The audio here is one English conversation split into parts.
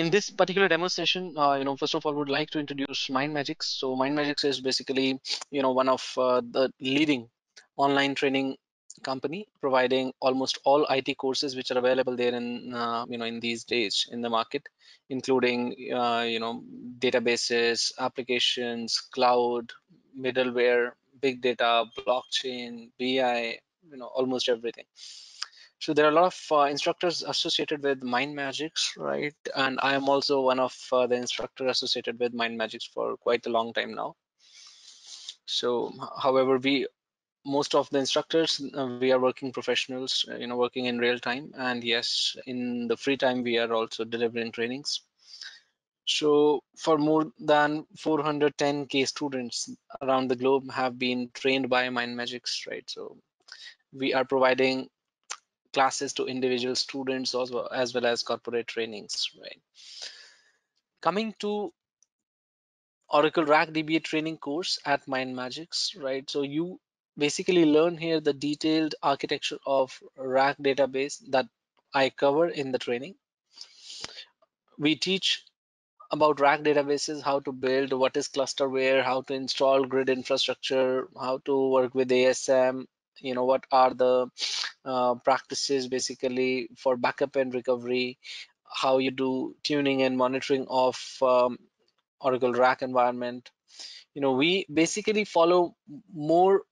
In this particular demo session, first of all, would like to introduce Mindmajix. So Mindmajix is basically, one of the leading online training company providing almost all IT courses which are available there in these days in the market, including, databases, applications, cloud, middleware, big data, blockchain, BI, almost everything. So there are a lot of instructors associated with Mindmajix, right? And I am also one of the instructor associated with Mindmajix for quite a long time now. So, however, most of the instructors, we are working professionals, working in real time. And yes, in the free time, we are also delivering trainings. So for more than 410K students around the globe have been trained by Mindmajix, right? So we are providing classes to individual students as well as corporate trainings, right? Coming to Oracle RAC DBA training course at Mindmajix, right? So you basically learn here the detailed architecture of RAC database that I cover in the training. We teach about RAC databases, how to build, what is Clusterware, how to install grid infrastructure, how to work with ASM, what are the practices basically for backup and recovery, how you do tuning and monitoring of Oracle RAC environment. We basically follow more,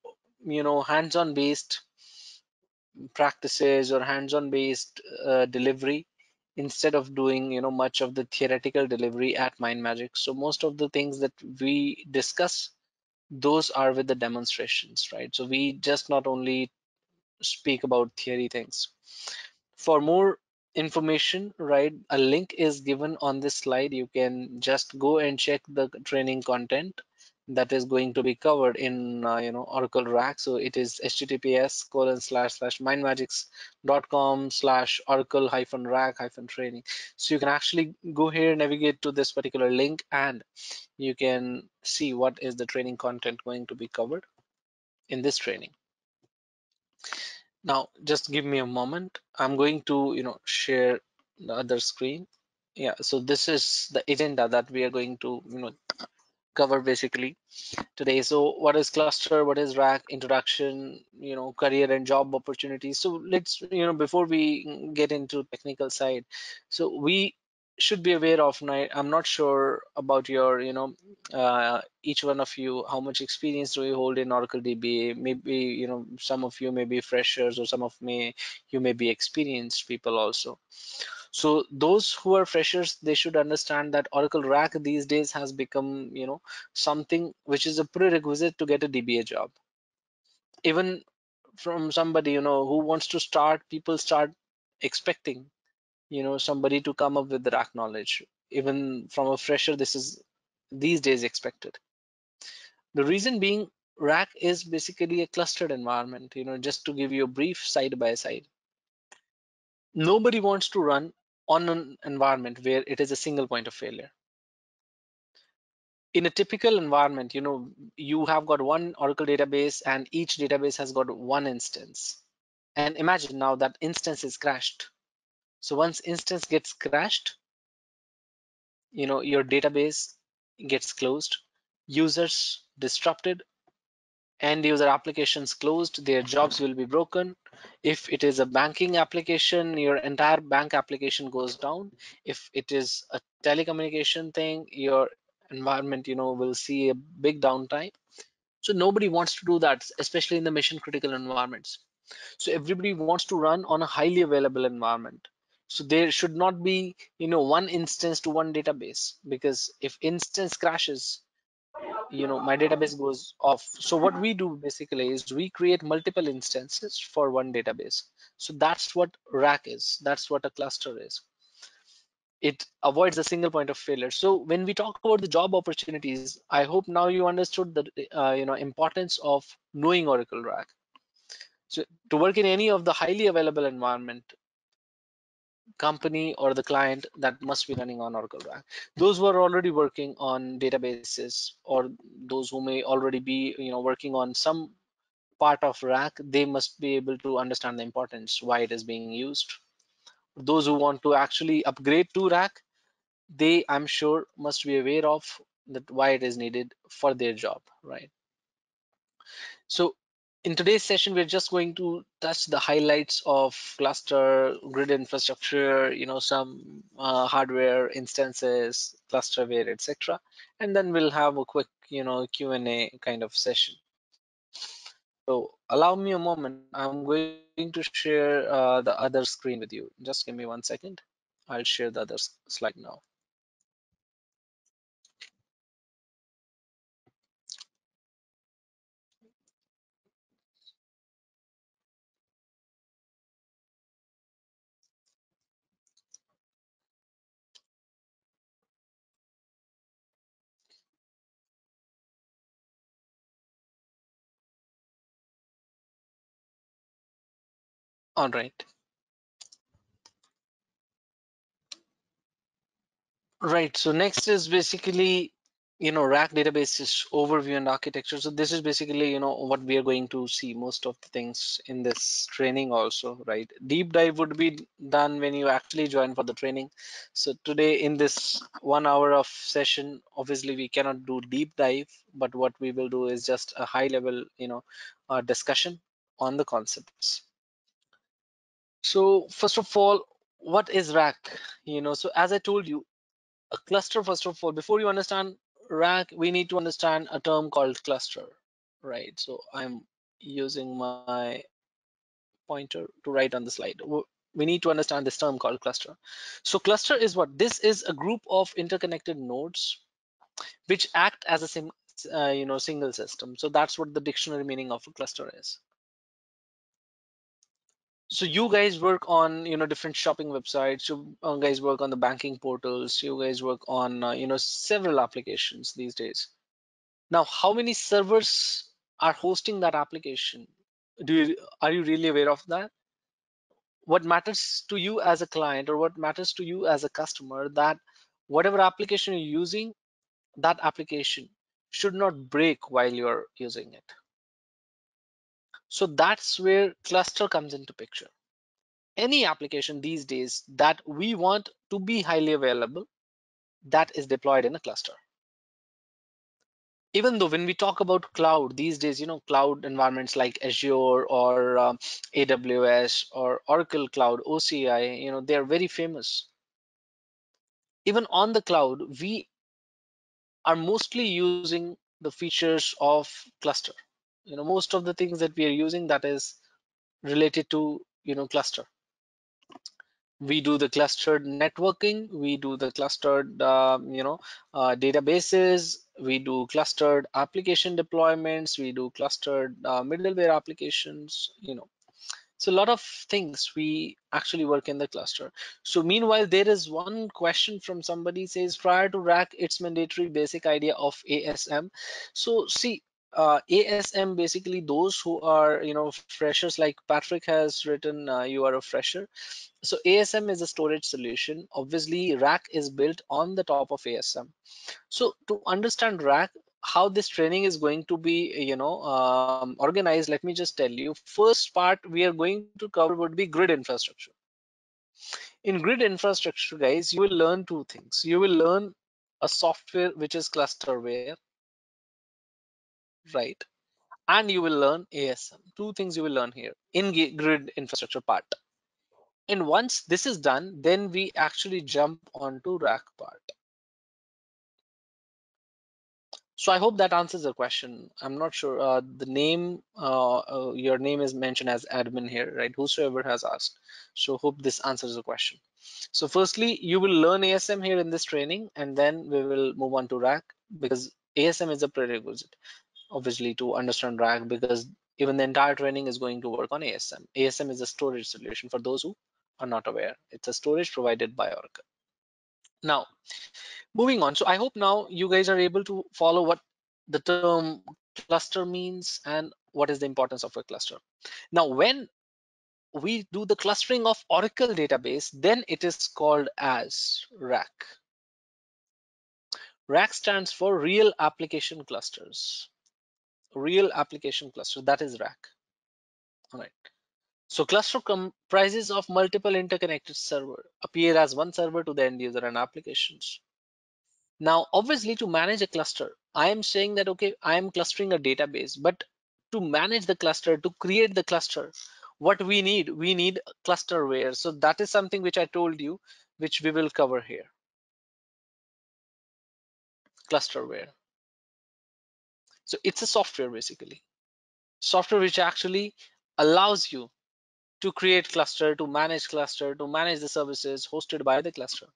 hands-on based practices or hands-on based delivery instead of doing, much of the theoretical delivery at Mindmajix. So most of the things that we discuss, those are with the demonstrations, right? So we just not only speak about theory things. For more information, right, a link is given on this slide. You can just go and check the training content that is going to be covered in Oracle RAC. So it is https://mindmajix.com/oracle-rac-training. So you can actually go here, navigate to this particular link, and you can see what is the training content going to be covered in this training. Now, just give me a moment. I'm going to, share the other screen. Yeah, so this is the agenda that we are going to, cover basically today. So what is cluster, what is RAC, introduction, career and job opportunities. So let's, before we get into technical side, so we should be aware of, I'm not sure about your, each one of you, how much experience do you hold in Oracle DBA? Maybe, some of you may be freshers, or you may be experienced people also. So those who are freshers, they should understand that Oracle RAC these days has become, something which is a prerequisite to get a DBA job. Even from somebody, who wants to start, people start expecting, somebody to come up with the RAC knowledge. Even from a fresher, this is these days expected. The reason being, RAC is basically a clustered environment, just to give you a brief side by side. Nobody wants to run on an environment where it is a single point of failure. In a typical environment, you have got one Oracle database and each database has got one instance. And imagine now that instance is crashed. So once instance gets crashed, your database gets closed, users disrupted, end user applications closed, their jobs will be broken. If it is a banking application, your entire bank application goes down. If it is a telecommunication thing, your environment, will see a big downtime. So nobody wants to do that, especially in the mission critical environments. So everybody wants to run on a highly available environment. So there should not be, one instance to one database, because if instance crashes, my database goes off. So what we do basically is we create multiple instances for one database. So that's what RAC is. That's what a cluster is. It avoids a single point of failure. So when we talk about the job opportunities, I hope now you understood the importance of knowing Oracle RAC. So to work in any of the highly available environment, company or the client that must be running on Oracle RAC. Those who are already working on databases, or those who may already be working on some part of RAC, they must be able to understand the importance, why it is being used. Those who want to actually upgrade to RAC, they, I'm sure, must be aware of that why it is needed for their job, right? So in today's session, we're just going to touch the highlights of cluster, grid infrastructure, some hardware instances, clusterware, etc. And then we'll have a quick, Q&A kind of session. So allow me a moment. I'm going to share the other screen with you. Just give me 1 second. I'll share the other slide now. All right. Right. So next is basically, RAC databases overview and architecture. So this is basically, what we are going to see most of the things in this training also, right? Deep dive would be done when you actually join for the training. So today in this 1 hour of session, obviously we cannot do deep dive, but what we will do is just a high level, discussion on the concepts. So first of all, what is RAC? So as I told you, a cluster, first of all, before you understand RAC, we need to understand a term called cluster, right? So I'm using my pointer to write on the slide. We need to understand this term called cluster. So cluster is what? This is a group of interconnected nodes which act as a single system. So that's what the dictionary meaning of a cluster is. So you guys work on different shopping websites. You guys work on the banking portals. You guys work on several applications these days. Now, how many servers are hosting that application? Are you really aware of that? What matters to you as a client or what matters to you as a customer, that whatever application you're using, that application should not break while you're using it. So that's where cluster comes into picture. Any application these days that we want to be highly available, that is deployed in a cluster. Even though when we talk about cloud these days, cloud environments like Azure or AWS or Oracle Cloud, OCI, they are very famous. Even on the cloud, we are mostly using the features of cluster. Most of the things that we are using, that is related to cluster. We do the clustered networking, we do the clustered databases, we do clustered application deployments, we do clustered middleware applications. So a lot of things we actually work in the cluster. So meanwhile, there is one question from somebody, says prior to RAC, it's mandatory basic idea of ASM. So see, ASM, basically those who are freshers, like Patrick has written, you are a fresher. So ASM is a storage solution. Obviously, RAC is built on the top of ASM. So to understand RAC, how this training is going to be, organized, let me just tell you. First part we are going to cover would be grid infrastructure. In grid infrastructure, guys, you will learn two things. You will learn a software which is Clusterware, right? And you will learn ASM. Two things you will learn here in grid infrastructure part. And once this is done, then we actually jump onto RAC part. So I hope that answers the question. I'm not sure. The name, your name is mentioned as admin here, right? Whosoever has asked. So hope this answers the question. So firstly, you will learn ASM here in this training, and then we will move on to RAC, because ASM is a prerequisite, obviously, to understand RAC, because even the entire training is going to work on ASM. ASM is a storage solution for those who are not aware. It's a storage provided by Oracle. Now, moving on. So I hope now you guys are able to follow what the term cluster means and what is the importance of a cluster. Now, when we do the clustering of Oracle database, then it is called as RAC. RAC stands for Real Application Clusters. Real Application Cluster, that is RAC. All right. So cluster comprises of multiple interconnected server, appear as one server to the end user and applications. Now, obviously, to manage a cluster, I am saying that, okay, I am clustering a database, but to manage the cluster, to create the cluster, what we need clusterware. So that is something which I told you, which we will cover here. Clusterware. So it's a software basically, software which actually allows you to create cluster, to manage the services hosted by the cluster.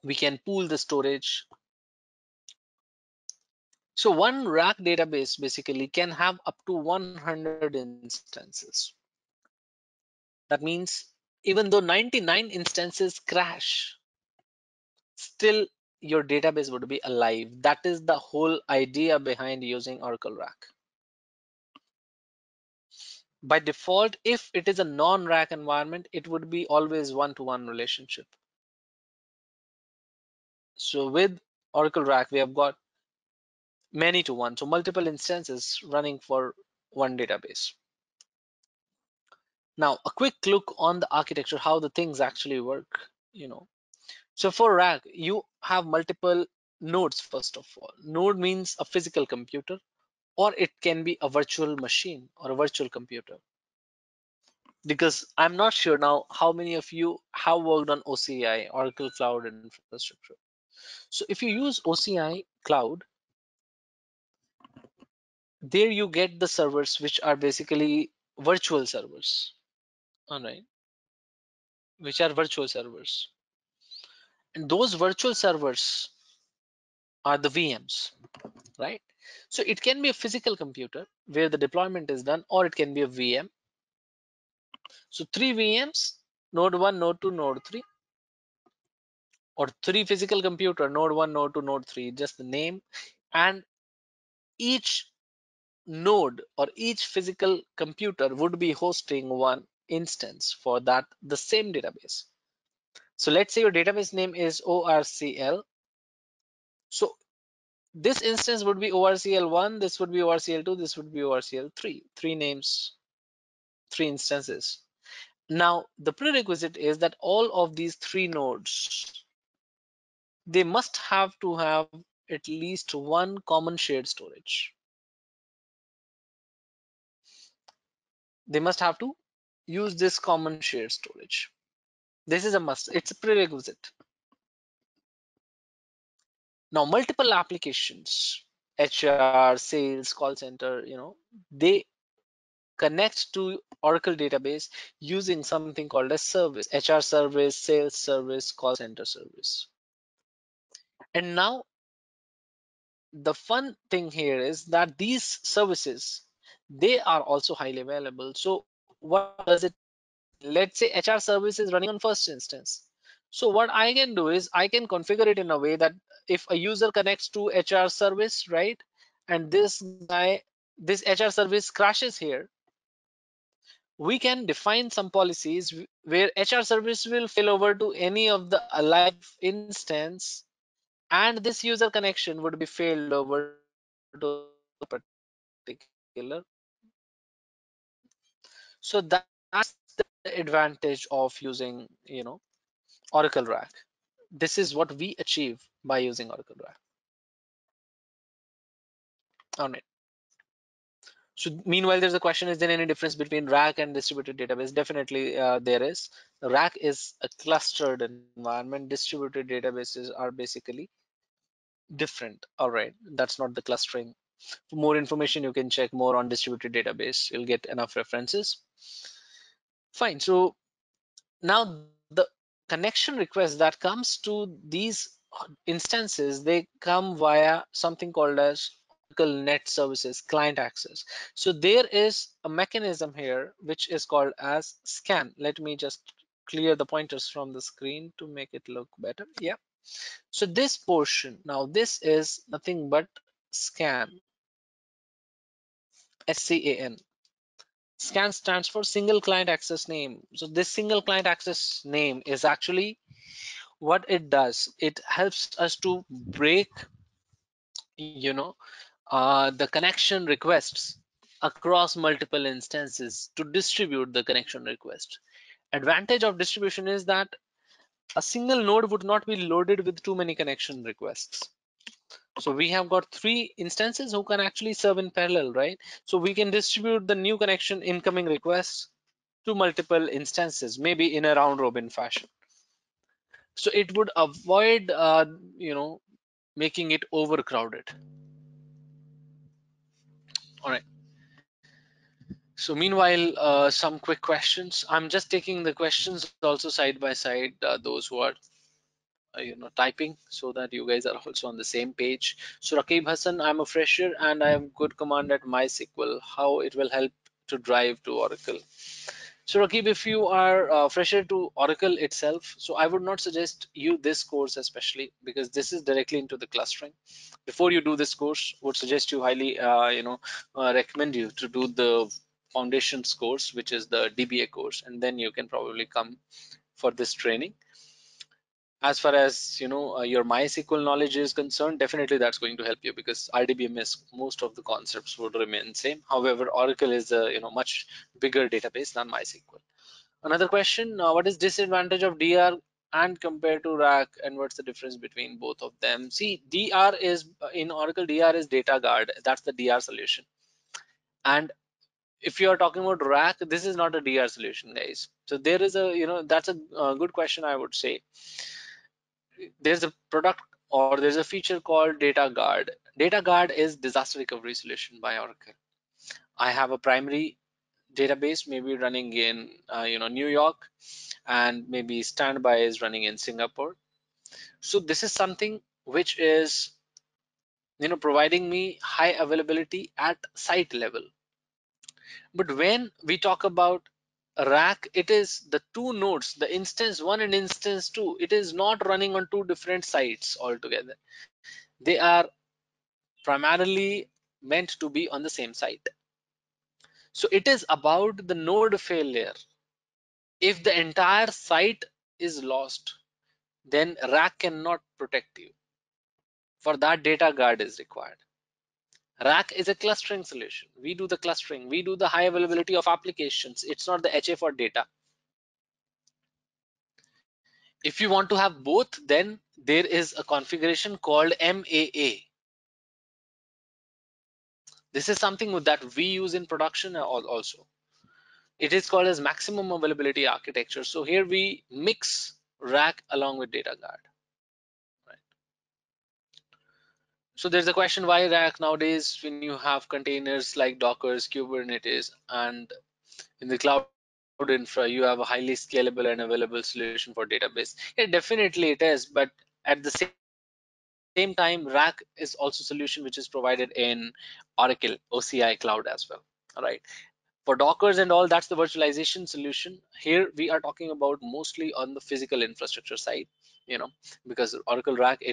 We can pool the storage. So one RAC database basically can have up to 100 instances. That means even though 99 instances crash, still your database would be alive. That is the whole idea behind using Oracle RAC. By default, if it is a non-RAC environment, it would be always one-to-one relationship. So with Oracle RAC, we have got many to one, so multiple instances running for one database. Now, a quick look on the architecture, how the things actually work. So for RAC, you have multiple nodes. First of all, node means a physical computer, or it can be a virtual machine or a virtual computer. Because I'm not sure now how many of you have worked on OCI, Oracle Cloud Infrastructure. So if you use OCI Cloud, there you get the servers which are basically virtual servers, all right, which are virtual servers. And those virtual servers are the VMs, right? So it can be a physical computer where the deployment is done, or it can be a VM. So three VMs, node 1, node 2, node 3, or three physical computer, node 1, node 2, node 3, just the name. And each node or each physical computer would be hosting one instance for that the same database. So let's say your database name is ORCL. So this instance would be ORCL1, this would be ORCL2, this would be ORCL3. Three names, three instances. Now, the prerequisite is that all of these three nodes, they must have to have at least one common shared storage. They must have to use this common shared storage. This is a must. It's a prerequisite. Now, multiple applications, HR, sales, call center, they connect to Oracle database using something called a service, HR service, sales service, call center service. And now the fun thing here is that these services, they are also highly available. So what does it mean? Let's say HR service is running on first instance. So what I can do is I can configure it in a way that if a user connects to HR service, right, and this HR service crashes here, we can define some policies where HR service will fail over to any of the alive instance, and this user connection would be failed over to the particular. So that's the advantage of using, Oracle RAC. This is what we achieve by using Oracle RAC. All right. So meanwhile, there's a question: is there any difference between RAC and distributed database? Definitely, there is. RAC is a clustered environment. Distributed databases are basically different. All right, that's not the clustering. For more information, you can check more on distributed database. You'll get enough references. Fine. So now the connection request that comes to these instances, they come via something called as Oracle Net Services Client Access. So there is a mechanism here which is called as scan. Let me just clear the pointers from the screen to make it look better. Yeah. So this portion, now this is nothing but scan, SCAN. Scan stands for single client access name. So this single client access name is actually what it does. It helps us to break, the connection requests across multiple instances to distribute the connection request. Advantage of distribution is that a single node would not be loaded with too many connection requests. So we have got 3 instances who can actually serve in parallel, right? So we can distribute the new connection incoming requests to multiple instances, maybe in a round robin fashion. So it would avoid, making it overcrowded. All right. So meanwhile, some quick questions. I'm just taking the questions also side by side, those who are typing, so that you guys are also on the same page. So Rakib Hassan, I'm a fresher and I have good command at MySQL. How it will help to drive to Oracle? So Rakib, if you are fresher to Oracle itself, so I would not suggest you this course especially, because this is directly into the clustering. Before you do this course, would suggest you highly, recommend you to do the foundations course, which is the DBA course, and then you can probably come for this training. As far as your MySQL knowledge is concerned, definitely that's going to help you, because RDBMS, most of the concepts would remain same. However, Oracle is a much bigger database than MySQL. Another question: what is disadvantage of DR and compared to RAC, and what's the difference between both of them? See, DR is in Oracle. DR is data guard. That's the DR solution. And if you are talking about RAC, this is not a DR solution, guys. So there is a that's a good question, I would say. There's a product, or there's a feature called data guard. Data guard is disaster recovery solution by Oracle. I have a primary database maybe running in New York, and maybe standby is running in Singapore. So this is something which is providing me high availability at site level. But when we talk about RAC, it is the two nodes, the instance 1 and instance 2. It is not running on two different sites altogether. They are primarily meant to be on the same site. So it is about the node failure. If the entire site is lost, then RAC cannot protect you. For that, data guard is required. RAC is a clustering solution. We do the clustering. We do the high availability of applications. It's not the HA for data. If you want to have both, then there is a configuration called MAA. This is something that we use in production also. It is called as maximum availability architecture. So here we mix RAC along with data guard. Right. So there's a question, why RAC nowadays when you have containers like Dockers, Kubernetes, and in the cloud infra you have a highly scalable and available solution for database? Yeah, definitely it is, but at the same time RAC is also solution which is provided in Oracle OCI cloud as well. All right. For Dockers and all, that's the virtualization solution. Here we are talking about mostly on the physical infrastructure side, because Oracle RAC,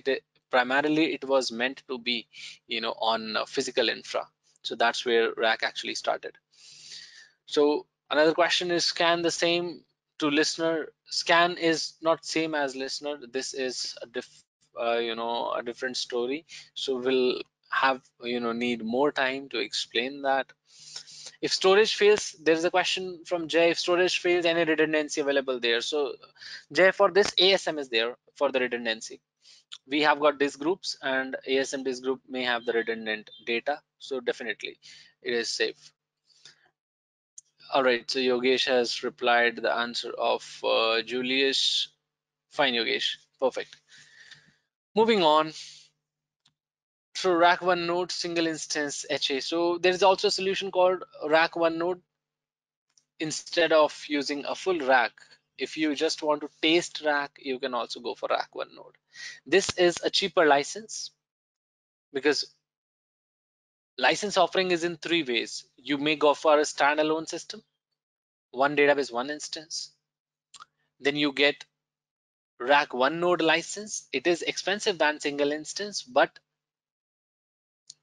primarily it was meant to be on physical infra. So that's where RAC actually started. So another question is, scan the same to listener? Scan is not same as listener. This is a different story. So we'll have need more time to explain that. If storage fails, there is a question from Jay: if storage fails, any redundancy available there? So Jay, for this, ASM is there for the redundancy. We have got disk groups, and ASM disk group may have the redundant data, so definitely it is safe. All right, so Yogesh has replied the answer of Julius. Fine, Yogesh, perfect. Moving on. So RAC 1 node single instance HA. So there is also a solution called RAC 1 node. Instead of using a full RAC, if you just want to taste RAC, you can also go for RAC 1 node. This is a cheaper license, because license offering is in 3 ways. You may go for a standalone system, one database, one instance. Then you get RAC 1 node license. It is expensive than single instance, but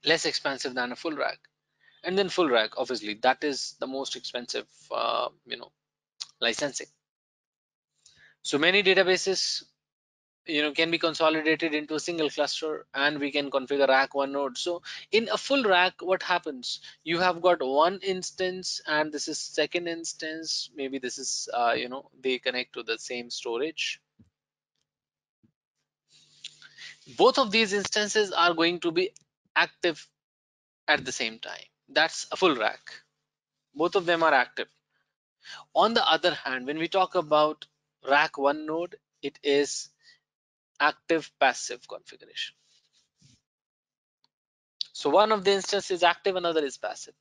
less expensive than a full RAC. And then full RAC, obviously, that is the most expensive, licensing. So many databases can be consolidated into a single cluster, and we can configure rack one node. So in a full rack, what happens? You have got one instance, and this is second instance. Maybe this is they connect to the same storage. Both of these instances are going to be active at the same time. That's a full rack. Both of them are active. On the other hand, when we talk about rack one node, it is active passive configuration. So one of the instances is active, another is passive.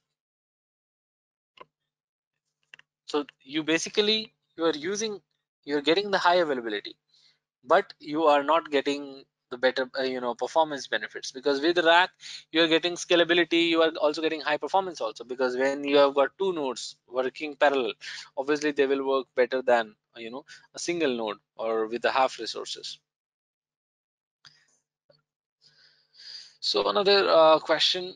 So you basically you're getting the high availability, but you are not getting the better performance benefits, because with rack you are getting scalability, you are also getting high performance also, because when you have got two nodes working parallel, obviously they will work better than a single node or with the half resources. So another question,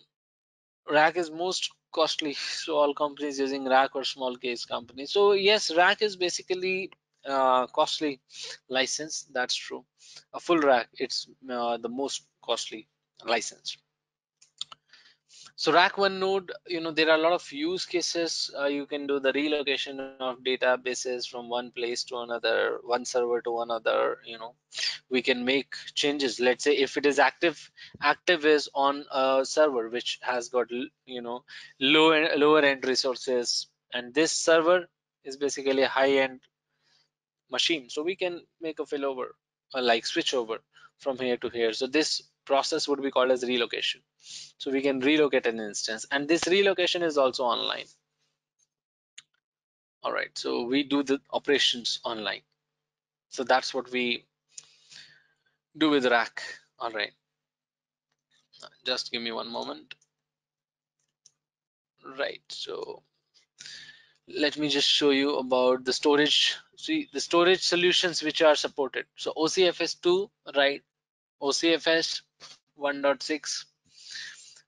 rack is most costly, so all companies using rack or small case companies. So yes, rack is basically costly license, that's true. A full rack, it's the most costly license. So rack one node, there are a lot of use cases. You can do the relocation of databases from one place to another, one server to another. We can make changes. Let's say if it is active is on a server which has got lower end resources, and this server is basically a high end machine, so we can make a failover or like switch over from here to here. So this process would be called as relocation. So we can relocate an instance, and this relocation is also online. All right, so we do the operations online. So that's what we do with rack. All right, just give me one moment. Right, so let me just show you about the storage. See the storage solutions which are supported. So OCFS 2, right? OCFS 1.6.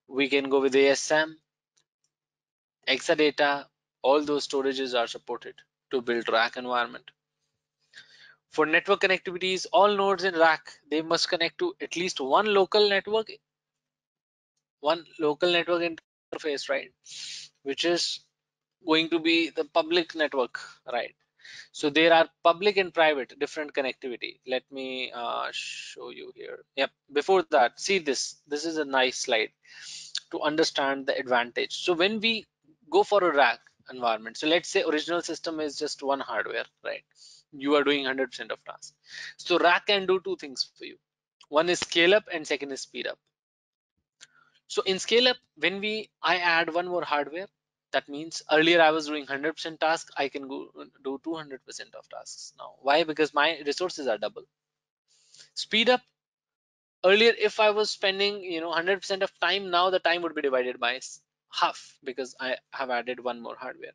We can go with ASM, Exadata. All those storages are supported to build rack environment. For network connectivities, all nodes in rack, they must connect to at least one local network interface, right? Which is going to be the public network, right? So there are public and private different connectivity. Let me show you here. Yep. Before that, see this. This is a nice slide to understand the advantage. So when we go for a rack environment, so let's say original system is just one hardware, right? You are doing 100% of tasks. So rack can do two things for you. One is scale up and second is speed up. So in scale up, when I add one more hardware, that means earlier I was doing 100% tasks, I can go do 200% of tasks now. Why? Because my resources are double. Speed up, earlier if I was spending 100% of time, now the time would be divided by half because I have added one more hardware.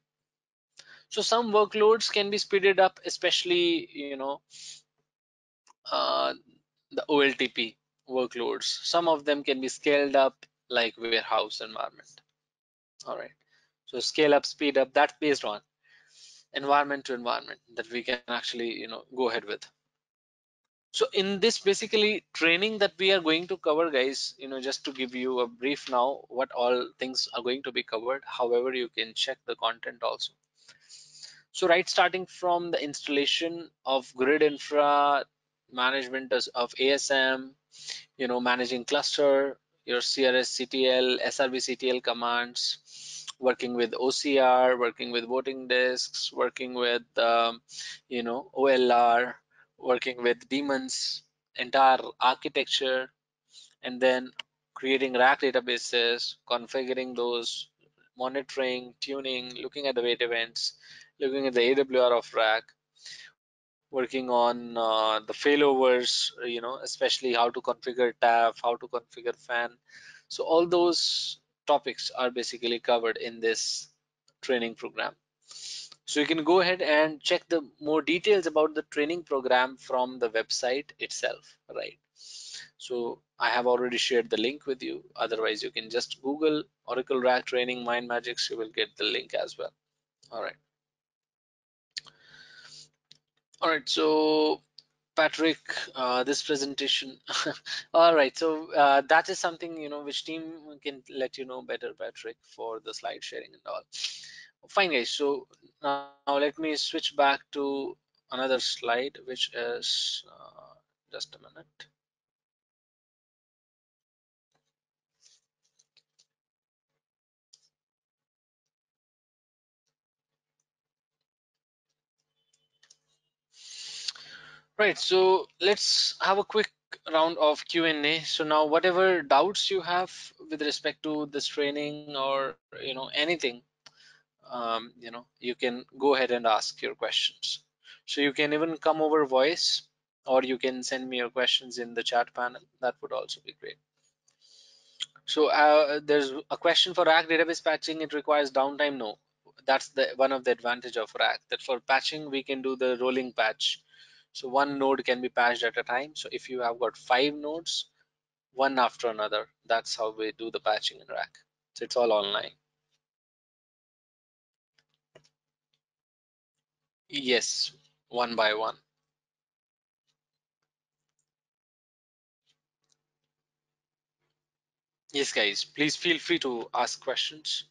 So some workloads can be speeded up, especially uh, the OLTP workloads. Some of them can be scaled up, like warehouse environment. All right, so scale up, speed up, that's based on environment to environment that we can actually go ahead with. So in this basically training that we are going to cover, guys, just to give you a brief now what all things are going to be covered. However, you can check the content also. So right, starting from the installation of grid infra, management of ASM, managing cluster, your CRS CTL, SRV CTL commands, working with OCR, working with voting disks, working with OLR, working with daemons, entire architecture, and then creating RAC databases, configuring those, monitoring, tuning, looking at the wait events, looking at the AWR of RAC, working on the failovers, especially how to configure TAF, how to configure fan. So all those topics are basically covered in this training program. So you can go ahead and check the more details about the training program from the website itself, right? So I have already shared the link with you. Otherwise, you can just Google Oracle RAC Training Mindmajix. You will get the link as well. All right. All right. So Patrick, this presentation. All right, so that is something which team can let you know better, Patrick, for the slide sharing and all. Fine, guys. So now let me switch back to another slide, which is just a minute. Right. So let's have a quick round of Q&A. So now, whatever doubts you have with respect to this training or anything, you can go ahead and ask your questions. So you can even come over voice, or you can send me your questions in the chat panel. That would also be great. So there's a question for RAC database patching. It requires downtime. No, that's the one of the advantage of RAC, that for patching we can do the rolling patch. So one node can be patched at a time. So if you have got 5 nodes, one after another, that's how we do the patching in RAC. So it's all online. Yes, one by one. Yes, guys, please feel free to ask questions.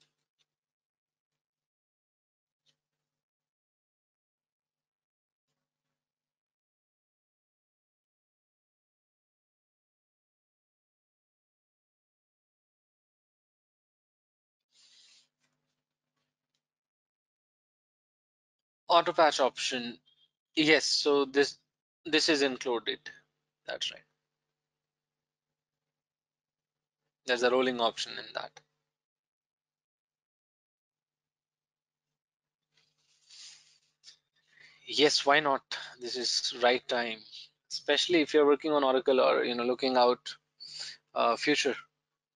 Auto patch option. Yes, so this is included. That's right. There's a rolling option in that. Yes, why not? This is right time, especially if you're working on Oracle or looking out future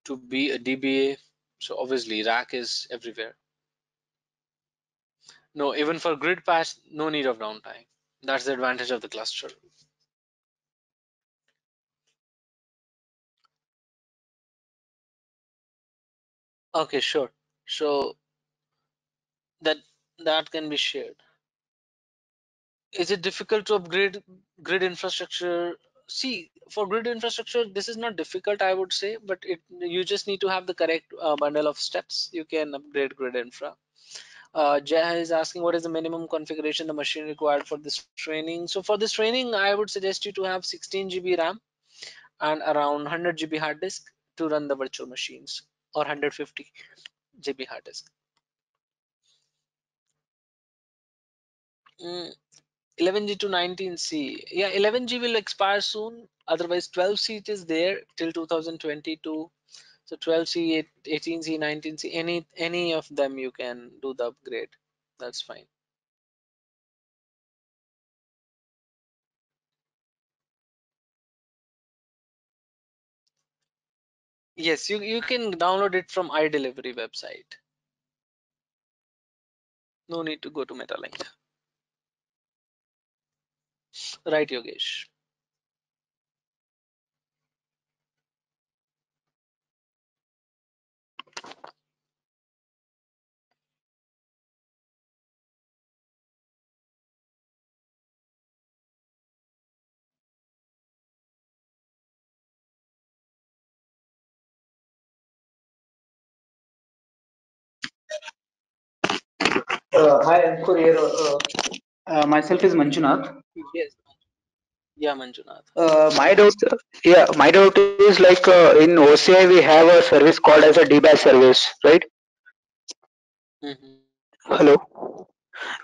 to be a DBA. So obviously RAC is everywhere. No, even for grid patch, no need of downtime. That's the advantage of the cluster. Okay, sure. So that that can be shared. Is it difficult to upgrade grid infrastructure? See, for grid infrastructure, this is not difficult, I would say, but you just need to have the correct bundle of steps. You can upgrade grid infra. Jay is asking what is the minimum configuration the machine required for this training. So for this training, I would suggest you to have 16 GB RAM and around 100 GB hard disk to run the virtual machines, or 150 GB hard disk. 11G to 19C. Yeah, 11G will expire soon. Otherwise, 12C it is there till 2022. So 12C, 18C, 19C, any of them you can do the upgrade. That's fine. Yes, you can download it from iDelivery website. No need to go to Metalink. Right, Yogesh. Hi, Ankur here. Myself is Manjunath. Yes. Yeah, Manjunath. My doubt is like in OCI we have a service called as a DBAS service, right? Hmm. Hello.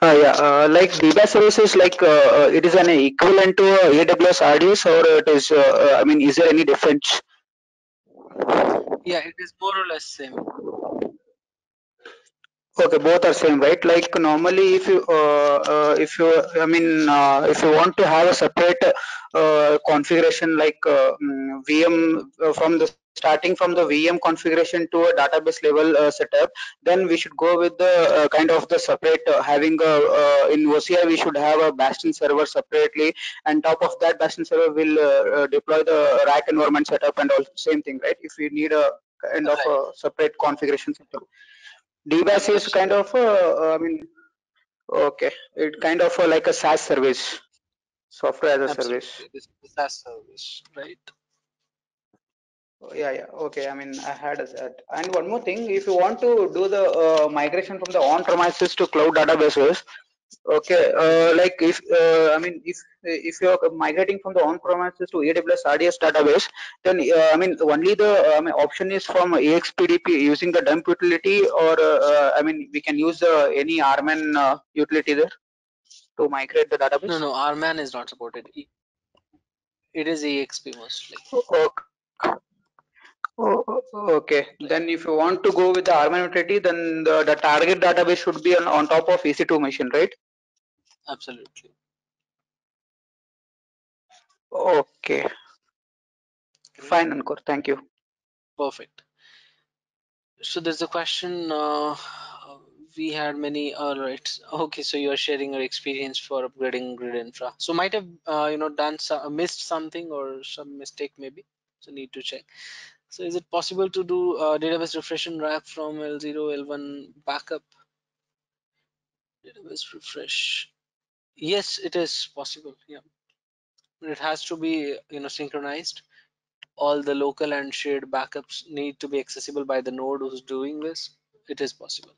Yeah, like DBAS services, like it is an equivalent to AWS RDS, or it is. I mean, is there any difference? Yeah, it is more or less same. Okay, both are same, right? Like normally, if you want to have a separate configuration, like VM from the starting from the VM configuration to a database level setup, then we should go with the kind of the separate having a in OCI we should have a Bastion server separately, and top of that Bastion server will deploy the rack environment setup and all same thing, right? If we need a kind of Right. a separate configuration setup. DBAS is kind of I mean, okay, it kind of like a SaaS service. Software as a service. Absolutely. This is a SaaS service, right? Oh, yeah, yeah. Okay. I mean, I had that. And one more thing, if you want to do the migration from the on-premises to cloud databases, okay, Mhm. like if I mean if you're migrating from the on-premises to AWS RDS database, then I mean only the I mean, option is from AXPDP using the dump utility, or I mean we can use any RMAN utility there to migrate the No, database. no, RMAN is not supported. It is EXP mostly. Okay. Okay. Right. Then if you want to go with the RMAN utility, then the target database should be on top of EC2 machine, right? Absolutely. Okay. Great. Fine, Ankur. Thank you. Perfect. So there's a question. We had many. All right. Okay. So you are sharing your experience for upgrading grid infra. So might have done missed something or some mistake maybe. So need to check. So is it possible to do database refresh and wrap from L0 L1 backup? Database refresh. Yes, it is possible. Yeah, it has to be synchronized. All the local and shared backups need to be accessible by the node who's doing this. It is possible.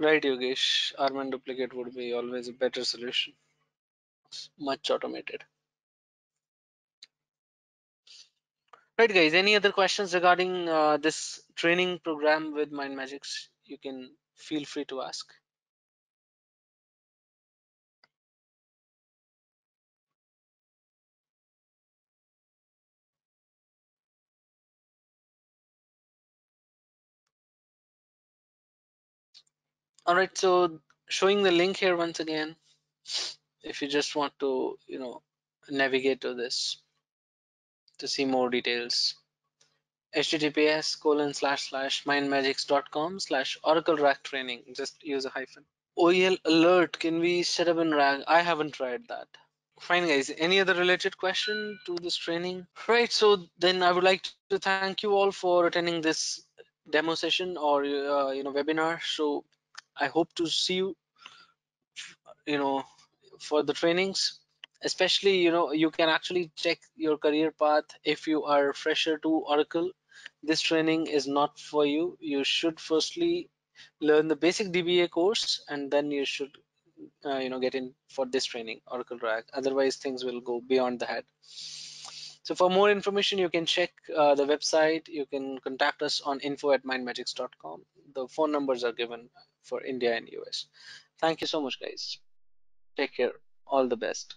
Right, Yogesh. Arman duplicate would be always a better solution. It's much automated. Right, guys. Any other questions regarding this training program with MindMagics? You can feel free to ask. All right. So showing the link here once again. If you just want to, navigate to this to see more details. https://mindmagics.com/Oracle RAC Training. Just use a hyphen. OEL alert can be set up in RAG. I haven't tried that. Fine, guys. Any other related question to this training? Right. So then I would like to thank you all for attending this demo session or webinar. So I hope to see you, you know, for the trainings. Especially, you can actually check your career path if you are fresher to Oracle. This training is not for you. You should firstly learn the basic DBA course, and then you should get in for this training, Oracle RAC. Otherwise things will go beyond the head. So for more information, you can check the website. You can contact us on info@mindmagics.com. The phone numbers are given for India and US. Thank you so much, guys. Take care. All the best.